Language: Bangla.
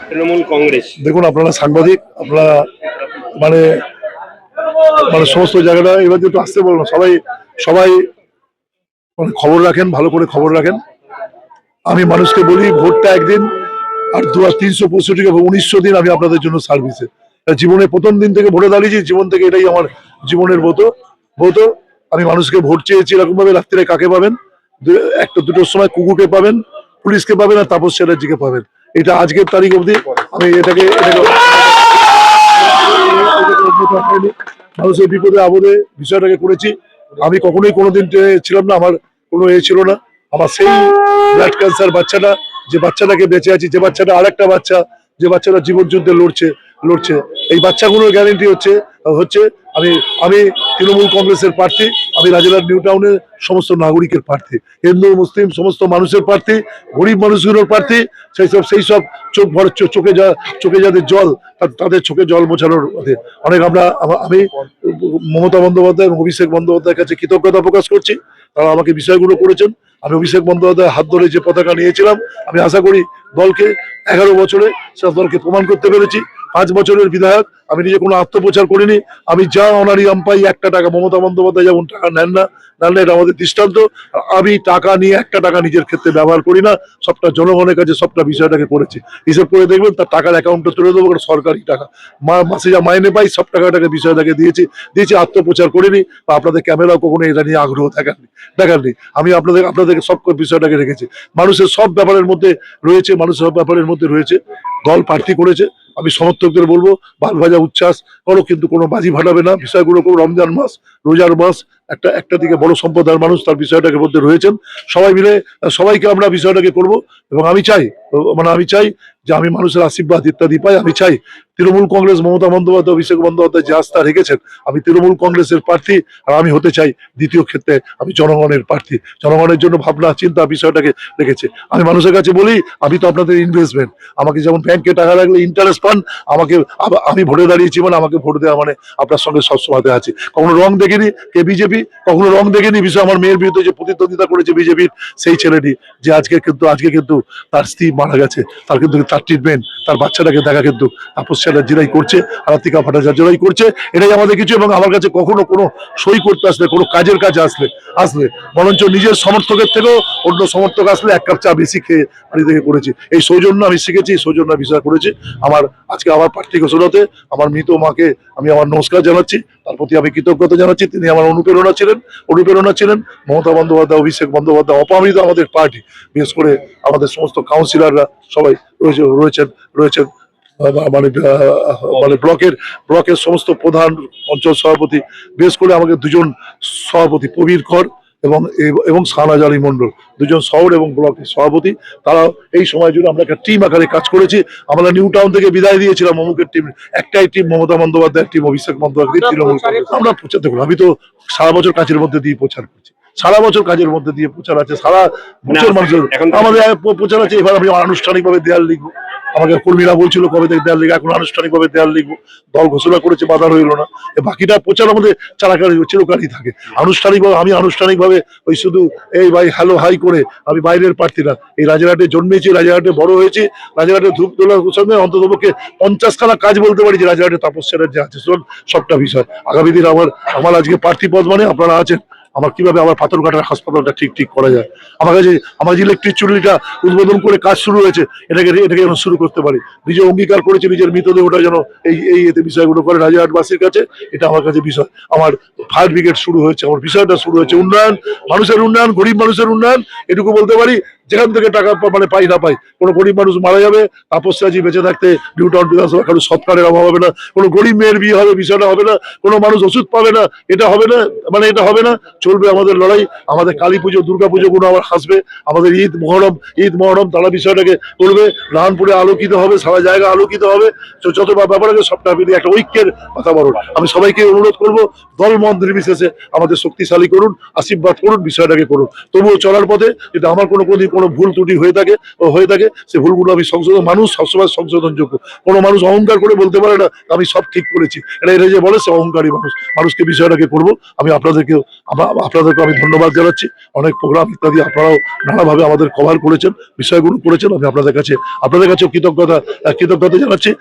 তৃণমূল কংগ্রেস, দেখুন আপনারা সাংবাদিক, আপনারা মানে মানে সমস্ত জায়গাটা এবার একটু আসতে বলুন। সবাই সবাই মানে খবর রাখেন, ভালো করে খবর রাখেন। আমি মানুষকে বলি ভোটটা একদিন, আর 365 দিন আমি আপনাদের জন্য সার্ভিসে। জীবনে প্রথম দিন থেকে ভোটে দাঁড়িয়েছি, জীবন থেকে এটাই আমার জীবনের ব্রত। আমি মানুষকে ভোট চেয়েছি এরকম ভাবে, রাত্রে কাকে পাবেন, একটা দুটোর সময় কুকুরকে পাবেন, পুলিশকে পাবেন, আর তাপস চ্যাটার্জিকে পাবেন। এটা আজকের তারিখ অবধি আমি এটাকে মানুষের বিপদে আপদে বিষয়টাকে করেছি। আমি কখনোই কোনোদিন ছিলাম না, আমার কোনো ছিল না। আমার সেই ব্লাড ক্যান্সার বাচ্চাটা, যে বাচ্চাটাকে বেঁচে আছি, যে বাচ্চাটা আরেকটা বাচ্চা, যে বাচ্চাটা জীবন যুদ্ধে লড়ছে, এই বাচ্চাগুলোর গ্যারেন্টি হচ্ছে আমি তৃণমূল কংগ্রেসের প্রার্থী। আমি রাজারহাট নিউ টাউনের সমস্ত নাগরিকের প্রার্থী, হিন্দু মুসলিম সমস্ত মানুষের প্রার্থী, গরিব মানুষগুলোর প্রার্থী। সেই সব চোখে যাদের জল, তাদের চোখে জল মোছানোর অনেক আমি মমতা বন্দ্যোপাধ্যায় এবং অভিষেক বন্দ্যোপাধ্যায়ের কাছে কৃতজ্ঞতা প্রকাশ করছি। তারা আমাকে বিষয়গুলো করেছেন। আমি অভিষেক বন্দ্যোপাধ্যায়ের হাত ধরে যে পতাকা নিয়েছিলাম, আমি আশা করি দলকে 11 বছরে সেটা দলকে প্রমাণ করতে পেরেছি। 5 বছরের বিধায়ক, আমি নিজে কোনো আত্মপ্রচার করিনি। আমি যা অনারিয়াম পাই, 1 টাকা, মমতা বন্দ্যোপাধ্যায় যেমন টাকা নেন না, এটা আমাদের দৃষ্টান্ত। আমি টাকা নিয়ে 1 টাকা নিজের ক্ষেত্রে ব্যবহার করি না, সবটা জনগণের কাছে সবটা বিষয়টাকে করেছি। হিসেব করে দেখবেন, তার টাকার অ্যাকাউন্টে তুলে দেবো, কারণ সরকারি টাকা। মাসে যা মাইনে পাই সব টাকাটাকে বিষয়টাকে দিয়েছি। আত্মপ্রচার করিনি, বা আপনাদের ক্যামেরাও কখনো এটা নিয়ে আগ্রহ দেখাননি। আমি আপনাদেরকে সব বিষয়টাকে রেখেছি। মানুষের সব ব্যাপারের মধ্যে রয়েছে। দল প্রার্থী করেছে, আমি সমর্থকদের বলবো বাল ভাজা উচ্ছ্বাস করো, কিন্তু কোনো বাজি ফাটাবে না। বিষয়গুলো কোনো রমজান মাস, রোজার মাস, একটা দিকে বড় সম্প্রদায়ের মানুষ তার বিষয়টাকে মধ্যে রয়েছেন। সবাই মিলে সবাইকে আমরা বিষয়টাকে করব। এবং আমি চাই যে আমি মানুষের আশীর্বাদ ইত্যাদি পাই। আমি চাই তৃণমূল কংগ্রেস, মমতা বন্দ্যোপাধ্যায়, অভিষেক বন্দ্যোপাধ্যায় যে আস্থা রেখেছেন, আমি তৃণমূল কংগ্রেসের প্রার্থী। আর আমি হতে চাই দ্বিতীয় ক্ষেত্রে আমি জনগণের প্রার্থী। জনগণের জন্য ভাবনা চিন্তা বিষয়টাকে রেখেছে। আমি মানুষের কাছে বলি, আমি তো আপনাদের ইনভেস্টমেন্ট। আমাকে যেমন ব্যাংকে টাকা রাখলে ইন্টারেস্ট পান, আমি ভোটে দাঁড়িয়েছি মানে আমাকে ভোট দেওয়া মানে আপনার সঙ্গে সবসময় আছি। কখনো রং দেখিনি কে বিজেপি, কখনো রং দেখিনি বিষয়। আমার মেয়ের বিরুদ্ধে যে প্রতিদ্বন্দ্বিতা করেছে বিজেপির সেই ছেলেটি, যে আজকে কিন্তু তার স্ত্রী মারা গেছে, তার ট্রিটমেন্ট, তার বাচ্চাটাকে দেখা কিন্তু তাপস চ্যাটার্জিরাই করছে, আরাত্রিকা ভট্টাচার্যরাই করছে। এটাই আমাদের কিছু। এবং আমার কাছে কখনো কোনো সই করতে আসলে, কোনো কাজের কাছে আসলে বরঞ্চ নিজের সমর্থকের থেকেও অন্য সমর্থক আসলে 1 কাপ চা বেশি খেয়ে বাড়ি থেকে করেছি। এই সৌজন্য আমি শিখেছি, এই সৌজন্য বিষয় করেছি। আজকে আমার প্রার্থী ঘোষণাতে আমার মৃত মাকে আমি আমার নমস্কার জানাচ্ছি, তার প্রতি আমি কৃতজ্ঞতা জানাচ্ছি। তিনি আমার অনুপ্রেরণা ছিলেন। মমতা বন্দ্যোপাধ্যায়, অভিষেক বন্দ্যোপাধ্যায় অপামৃত আমাদের পার্টি, বিশেষ করে আমাদের সমস্ত কাউন্সিলররা সবাই রয়েছেন মানে ব্লকের সমস্ত প্রধান, অঞ্চল সভাপতি, বিশেষ করে আমাকে 2জন সভাপতি, প্রবীর কর এবং শাহনাজ আলী মন্ডল, 2জন শহর এবং ব্লকের সভাপতি। তারা এই সময় জুড়ে আমরা একটা টিম আকারে কাজ করেছি। আমরা নিউ টাউন থেকে বিদায় দিয়েছিলাম অমুকের টিম, একটাই টিম মমতা বন্দ্যোপাধ্যায়ের টিম, অভিষেক বন্দ্যোপাধ্যায় তৃণমূল। আমরা প্রচার দেখুন, আমি তো সারা বছর কাজের মধ্যে দিয়ে প্রচার করছি, সারা বছর কাজের মধ্যে দিয়ে প্রচার আছে, সারা বছর মানুষের আমাদের প্রচার আছে। এবার আমি আনুষ্ঠানিকভাবে দেয়াল লিখবো। আমাকে কর্মীরা বলছিল কবে থেকে দেয়াল লিখবো, এখন আনুষ্ঠানিকভাবে দেয়াল লিখবো। দল ঘোষণা করেছে, বাধা রইল না। বাকিটা প্রচার আমাদের চিরকালই থাকে। আমি আনুষ্ঠানিকভাবে ওই শুধু এই ভাই হ্যালো হাই করে আমি বাইরের প্রার্থী না। এই রাজারহাটে জন্মেছি, রাজারহাটে বড় হয়েছি, রাজারহাটে ধূপ তোলার সঙ্গে অন্ততপক্ষে 50খানা কাজ বলতে পারি যে রাজারহাটে তাপস চ্যাটার্জি আছে, সবটা বিষয়। আগামী দিন আমার আজকে প্রার্থী পদ মানে আপনারা আছেন, আমার কিভাবে আমার পাথরঘাটার হাসপাতালটা ঠিক করা যায়। আমার ইলেকট্রিক চুল্লিটা উদ্বোধন করে কাজ শুরু হয়েছে, এটাকে যেন শুরু করতে পারি। নিজে অঙ্গীকার করেছে নিজের মৃতদেহটা যেন এই বিষয়গুলো করে রাজারহাটবাসীর কাছে। এটা আমার কাছে বিষয়। আমার ফায়ার ব্রিগেড শুরু হয়েছে, আমার বিষয়টা শুরু হয়েছে। উন্নয়ন, মানুষের উন্নয়ন, গরিব মানুষের উন্নয়ন, এটুকু বলতে পারি। যেখান থেকে টাকা মানে পাই না পাই, কোনো গরিব মানুষ মারা যাবে, তাপস চ্যাটার্জি বেঁচে থাকতে নিউ টাউন বিধানসভা কারো সৎকারের অভাব হবে না, কোনো গরিব মেয়ের বিয়ে হবে, বিষয়টা হবে না, কোনো মানুষ ওষুধ পাবে না, এটা হবে না। চলবে আমাদের লড়াই। আমাদের কালী পুজো, দুর্গা পুজো গুলো আবার আসবে, আমাদের ঈদ মহরম তারা বিষয়টাকে করবে। রাহানপুরে আলোকিত হবে, সারা জায়গা আলোকিত হবে। যত ব্যাপার আছে সবটা মিলিয়ে একটা ঐক্যের বাতাবরণ। আমি সবাইকে অনুরোধ করবো, দল মত নির্বিশেষে আমাদের শক্তিশালী করুন, আশীর্বাদ করুন, বিষয়টাকে করুন। তবুও চলার পথে যদি আমার কোনো কোনো ভুল ত্রুটি হয়ে থাকে সে ভুলগুলো আমি সংশোধন, মানুষ সবসময় সংশোধনযোগ্য। কোনো মানুষ অহংকার করে বলতে পারে না আমি সব ঠিক করেছি, এটা যে বলে সে অহংকারী মানুষ। মানুষকে বিষয়টাকে করবো আমি আপনাদেরকেও আমি ধন্যবাদ জানাচ্ছি। অনেক প্রোগ্রাম ইত্যাদি আপনারাও নানাভাবে আমাদের কভার করেছেন, বিষয়গুলো করেছেন, আমি আপনাদের কাছেও কৃতজ্ঞতা জানাচ্ছি।